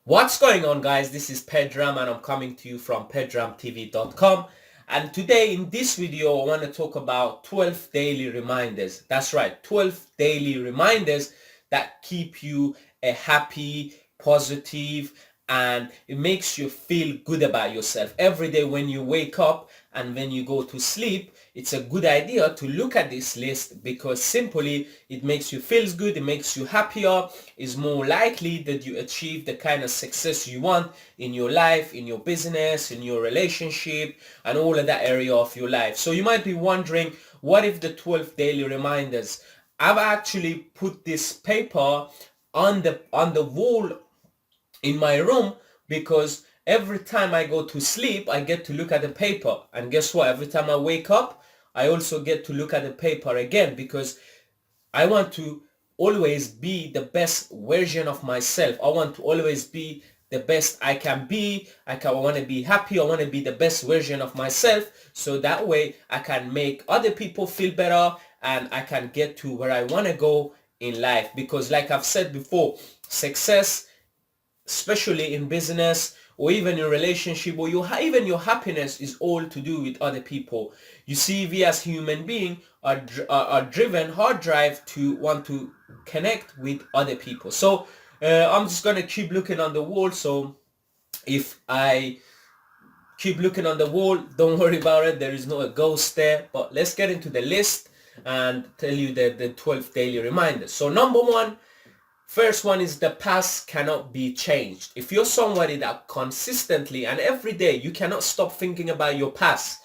What's going on, guys? This is Pedram and I'm coming to you from pedramtv.com, and today in this video I want to talk about 12 daily reminders. That's right, 12 daily reminders that keep you a happy, positive, and it makes you feel good about yourself. Every day when you wake up and when you go to sleep, it's a good idea to look at this list because simply it makes you feel good, it makes you happier, is more likely that you achieve the kind of success you want in your life, in your business, in your relationship, and all of that area of your life. So you might be wondering, what if the 12 daily reminders? I've actually put this paper on the wall in my room because every time I go to sleep I get to look at the paper, and guess what, every time I wake up I also get to look at the paper again because I want to always be the best version of myself. I want to always be the best I can be. I want to be happy. I want to be the best version of myself, so that way I can make other people feel better and I can get to where I want to go in life. Because like I've said before, success, especially in business or even in relationship, or even your happiness, is all to do with other people. You see, we as human beings are driven, hard drive to want to connect with other people. So I'm just gonna keep looking on the wall. So if I keep looking on the wall, don't worry about it, there is no a ghost there. But let's get into the list and tell you the 12 daily reminders. So number one, first one is the past cannot be changed. If you're somebody that consistently and every day you cannot stop thinking about your past,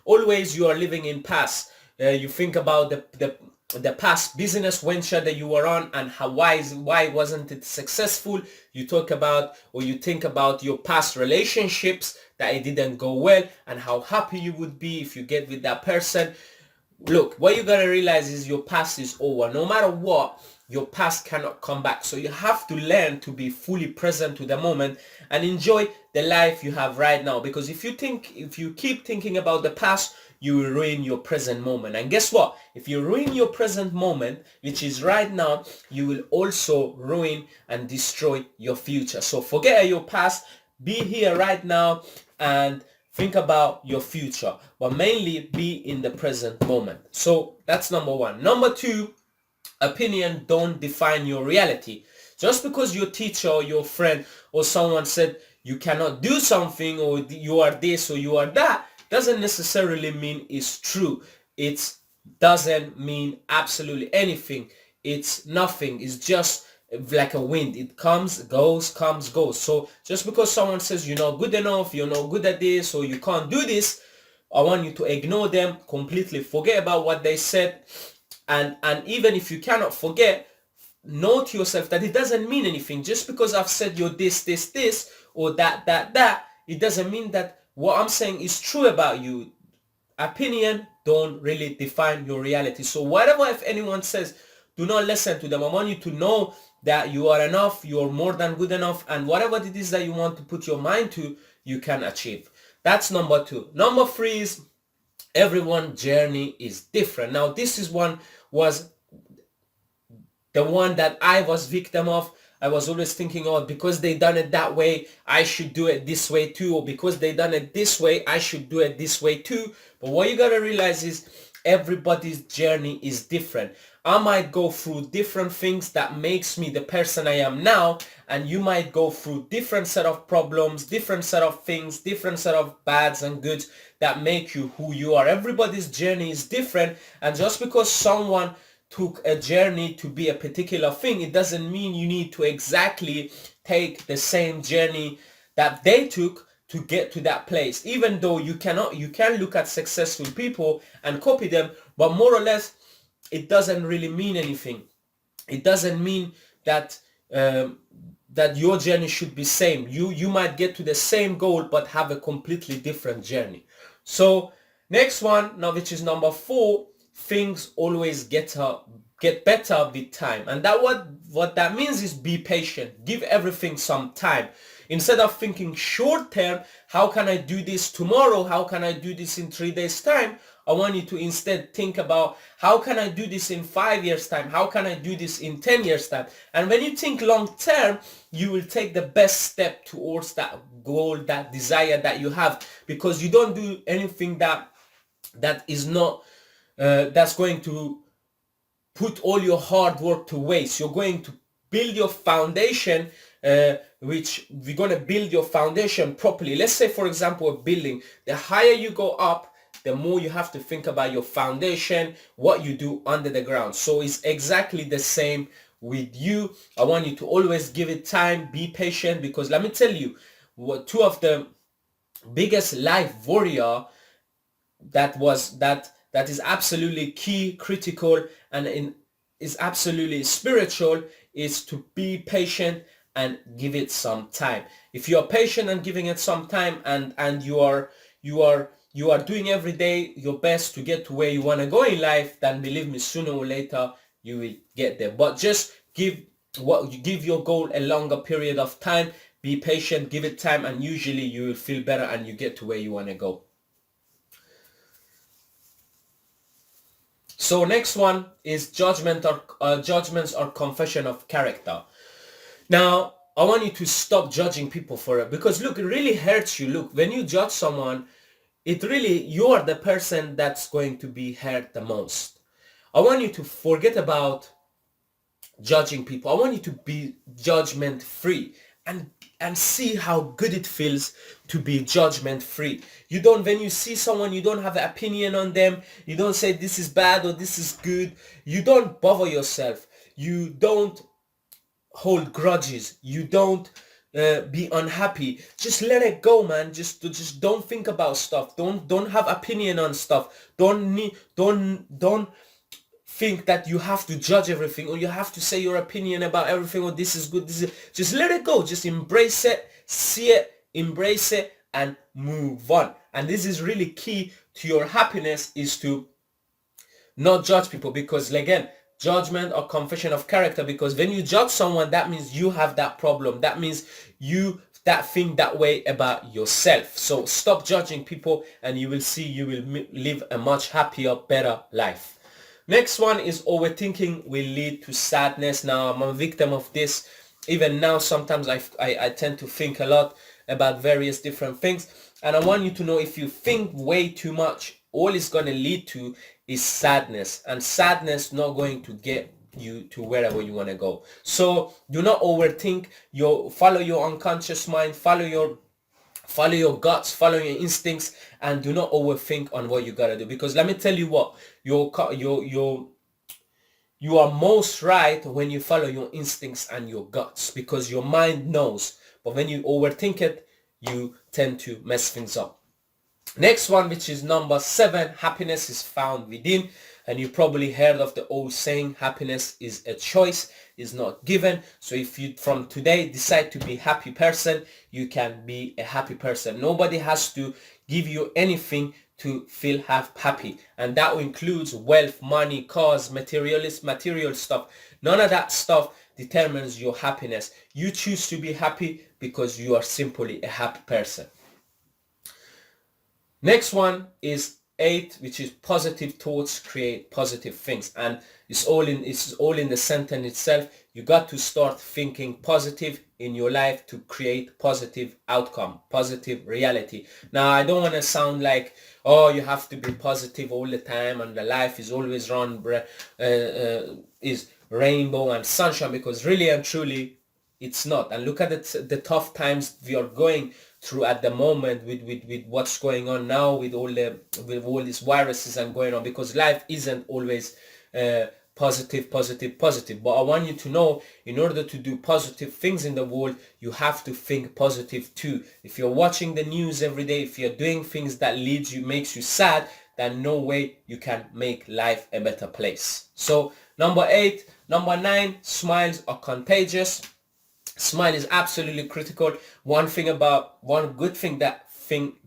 always you are living in past. You think about the past business venture that you were on and why wasn't it successful. You talk about, or you think about your past relationships that it didn't go well and how happy you would be if you get with that person. Look, what you gotta realize is your past is over. No matter what, your past cannot come back. So you have to learn to be fully present to the moment and enjoy the life you have right now. Because if you keep thinking about the past, you will ruin your present moment. And guess what? If you ruin your present moment, which is right now, you will also ruin and destroy your future. So forget your past, be here right now and think about your future, but mainly be in the present moment. So that's number one. Number two, opinion don't define your reality. Just because your teacher or your friend or someone said you cannot do something, or you are this or you are that, doesn't necessarily mean it's true. It doesn't mean absolutely anything. It's nothing. It's just like a wind. It comes, goes, comes, goes. So just because someone says you're not good enough, you're not good at this, or you can't do this, I want you to ignore them completely. Forget about what they said. And even if you cannot forget, know to yourself that it doesn't mean anything. Just because I've said you're this, or that, it doesn't mean that what I'm saying is true about you. Opinion don't really define your reality. So whatever if anyone says, do not listen to them. I want you to know that you are enough, you're more than good enough, and whatever it is that you want to put your mind to, you can achieve. That's number two. Number three is everyone's journey is different. Now this is was the one that I was victim of. I was always thinking, oh, because they done it that way, I should do it this way too, or because they done it this way, I should do it this way too. But what you gotta realize is everybody's journey is different. I might go through different things that makes me the person I am now, and you might go through different set of problems, different set of things, different set of bads and goods that make you who you are. Everybody's journey is different, and just because someone took a journey to be a particular thing, it doesn't mean you need to exactly take the same journey that they took to get to that place. Even though you can look at successful people and copy them, but more or less it doesn't really mean anything. It doesn't mean that that your journey should be same. You might get to the same goal but have a completely different journey. So next one now, which is number four, things always get better with time. And that what that means is be patient. Give everything some time. Instead of thinking short term, how can I do this tomorrow? How can I do this in 3 days time? I want you to instead think about, how can I do this in 5 years time? How can I do this in 10 years time? And when you think long term, you will take the best step towards that goal, that desire that you have, because you don't do anything that is not that's going to put all your hard work to waste. You're going to build your foundation, which we're going to build your foundation properly. Let's say, for example, a building. The higher you go up, the more you have to think about your foundation, what you do under the ground. So it's exactly the same with you. I want you to always give it time, be patient, because let me tell you, what two of the biggest life warrior that is absolutely key, critical, and is absolutely spiritual, is to be patient and give it some time. If you are patient and giving it some time, and you are doing every day your best to get to where you want to go in life, then believe me, sooner or later you will get there. But just give your goal a longer period of time. Be patient, give it time, and usually you will feel better and you get to where you want to go. So next one is judgments or confession of character. Now, I want you to stop judging people for it, because look, it really hurts you. Look, when you judge someone, you are the person that's going to be hurt the most. I want you to forget about judging people. I want you to be judgment free, and see how good it feels to be judgment free. When you see someone, you don't have an opinion on them. You don't say this is bad or this is good. You don't bother yourself. You don't hold grudges. You don't be unhappy. Just let it go, man. Just don't think about stuff. Don't have opinion on stuff. Don't think that you have to judge everything, or you have to say your opinion about everything, or this is good, just let it go. Just embrace it, see it, embrace it, and move on. And this is really key to your happiness, is to not judge people, because again, judgment or confession of character, because when you judge someone, that means you have that problem. That means that think that way about yourself. So stop judging people, and you will see you will live a much happier, better life. Next one is overthinking will lead to sadness. Now, I'm a victim of this. Even now, sometimes I tend to think a lot about various different things. And I want you to know, if you think way too much, all it's going to lead to is sadness. And sadness not going to get you to wherever you want to go. So do not overthink. Follow your unconscious mind, follow your guts, follow your instincts, and do not overthink on what you gotta do. Because let me tell you what, you are most right when you follow your instincts and your guts, because your mind knows. But when you overthink it, you tend to mess things up. Next one, which is number 7, happiness is found within. And you probably heard of the old saying, happiness is a choice, is not given. So if you from today decide to be a happy person, you can be a happy person. Nobody has to give you anything to feel happy. And that includes wealth, money, cars, material stuff. None of that stuff determines your happiness. You choose to be happy because you are simply a happy person. Next one is 8, which is positive thoughts create positive things. And it's all in the sentence itself. You got to start thinking positive in your life to create positive outcome, positive reality. Now, I don't want to sound like, oh, you have to be positive all the time and the life is always is rainbow and sunshine, because really and truly it's not. And look at the tough times we are going through at the moment with what's going on now, with all these viruses and going on, because life isn't always positive. But I want you to know, in order to do positive things in the world, you have to think positive too. If you're watching the news every day, if you're doing things that makes you sad, then no way you can make life a better place. So number 8. Number 9, smiles are contagious. Smile is absolutely critical. One good thing that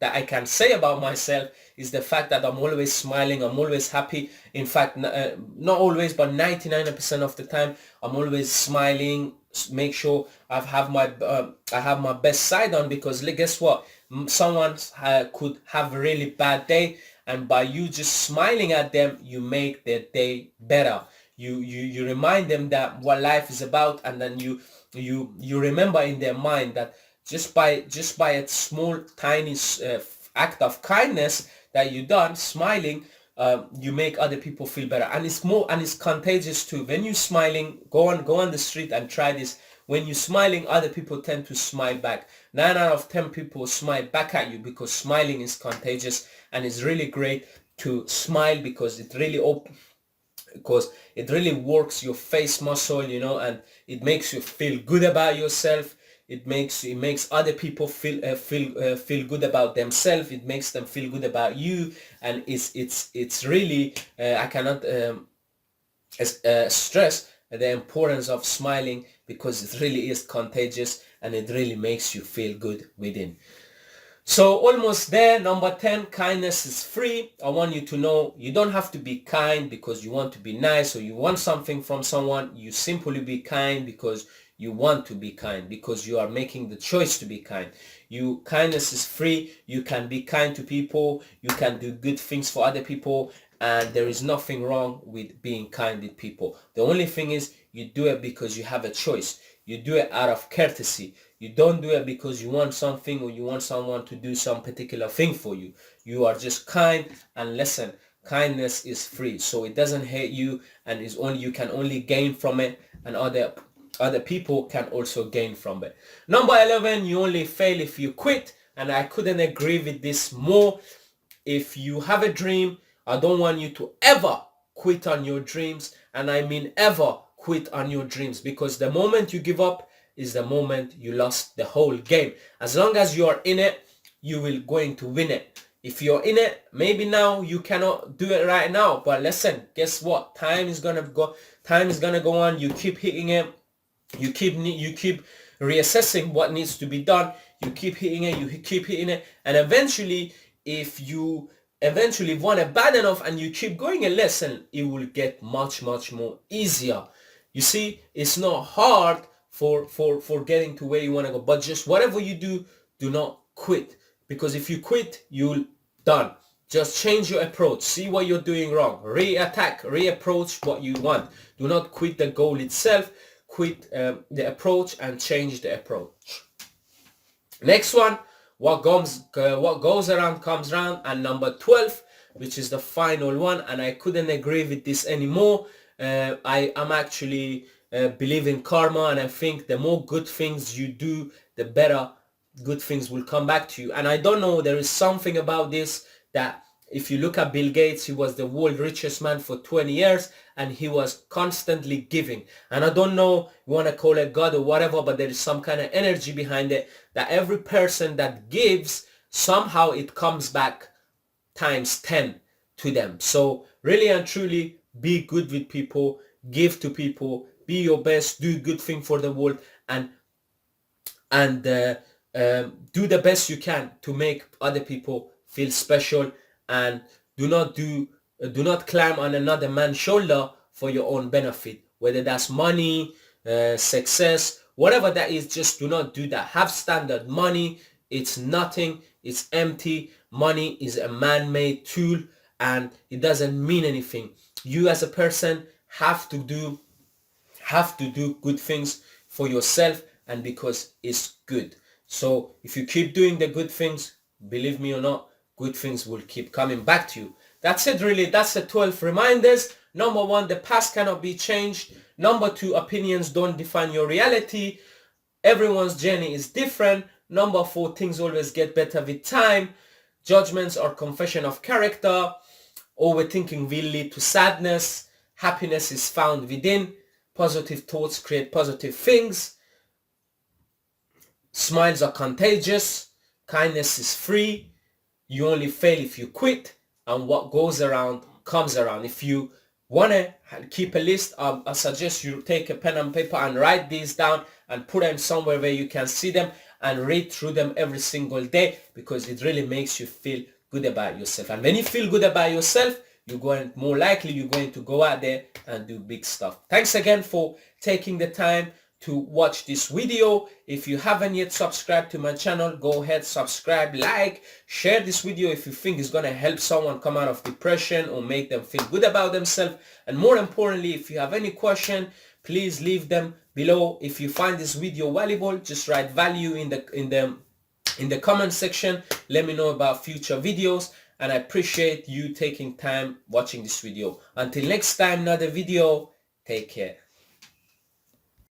I can say about myself is the fact that I'm always smiling. I'm always happy. In fact, not always, but 99% of the time, I'm always smiling. Make sure I have my best side on, because guess what? Someone could have a really bad day, and by you just smiling at them, you make their day better. You remind them that what life is about, and then you remember in their mind that just by a small tiny act of kindness that you done, smiling, you make other people feel better. And it's contagious too. When you smiling, go on the street and try this. When you're smiling, other people tend to smile back. 9 out of 10 people smile back at you, because smiling is contagious. And it's really great to smile, because it really works your face muscle, and it makes you feel good about yourself. It makes other people feel good about themselves. It makes them feel good about you. And it's really I cannot stress the importance of smiling, because it really is contagious, and it really makes you feel good within. So almost there. Number 10, kindness is free. I want you to know you don't have to be kind because you want to be nice or you want something from someone. You simply be kind because you want to be kind, because you are making the choice to be kind. Kindness is free. You can be kind to people. You can do good things for other people, and there is nothing wrong with being kind with people. The only thing is, you do it because you have a choice. You do it out of courtesy. You don't do it because you want something or you want someone to do some particular thing for you. You are just kind. And listen, kindness is free, so it doesn't hurt you, and you can only gain from it, and other people can also gain from it. Number 11, you only fail if you quit. And I couldn't agree with this more. If you have a dream, I don't want you to ever quit on your dreams. And I mean ever quit on your dreams, because the moment you give up is the moment you lost the whole game. As long as you are in it, you will going to win it. If you're in it, maybe now you cannot do it right now, but listen, guess what? Time is gonna go on. You keep hitting it. You keep reassessing what needs to be done. You keep hitting it, and eventually, if you want it bad enough and you keep going a lesson, it will get much more easier. You see, it's not hard for getting to where you want to go, but just whatever you do not quit, because if you quit, you'll done. Just change your approach. See what you're doing wrong. Reapproach what you want. Do not quit the goal itself. Quit the approach and change the approach. Next one, what goes around comes around. And number 12, which is the final one, and I couldn't agree with this anymore. I am actually believe in karma, and I think the more good things you do, the better good things will come back to you. And I don't know, there is something about this that if you look at Bill Gates, he was the world richest man for 20 years and he was constantly giving. And I don't know, you want to call it God or whatever, but there is some kind of energy behind it that every person that gives, somehow it comes back times 10 to them. So really and truly, be good with people, give to people, be your best, do good thing for the world, and do the best you can to make other people feel special. And do not climb on another man's shoulder for your own benefit, whether that's money, success, whatever that is. Just do not do that. Have standard. Money, it's nothing, it's empty. Money is a man-made tool and it doesn't mean anything. You as a person have to do good things for yourself, and because it's good. So if you keep doing the good things, believe me or not, good things will keep coming back to you. That's it really. That's the 12 reminders. Number 1, the past cannot be changed. Number 2, opinions don't define your reality. Everyone's journey is different. Number 4, things always get better with time. Judgments are confession of character. Overthinking will lead to sadness. Happiness is found within. Positive thoughts create positive things. Smiles are contagious. Kindness is free. You only fail if you quit, and what goes around comes around. If you want to keep a list, I suggest you take a pen and paper and write these down and put them somewhere where you can see them and read through them every single day, because it really makes you feel good about yourself. And when you feel good about yourself, you're going to go out there and do big stuff. Thanks again for taking the time to watch this video. If you haven't yet subscribed to my channel, go ahead, subscribe, like, share this video if you think it's going to help someone come out of depression or make them feel good about themselves. And more importantly, if you have any question, please leave them below. If you find this video valuable, just write value in the comment section. Let me know about future videos, and I appreciate you taking time watching this video. Until next time, another video, take care.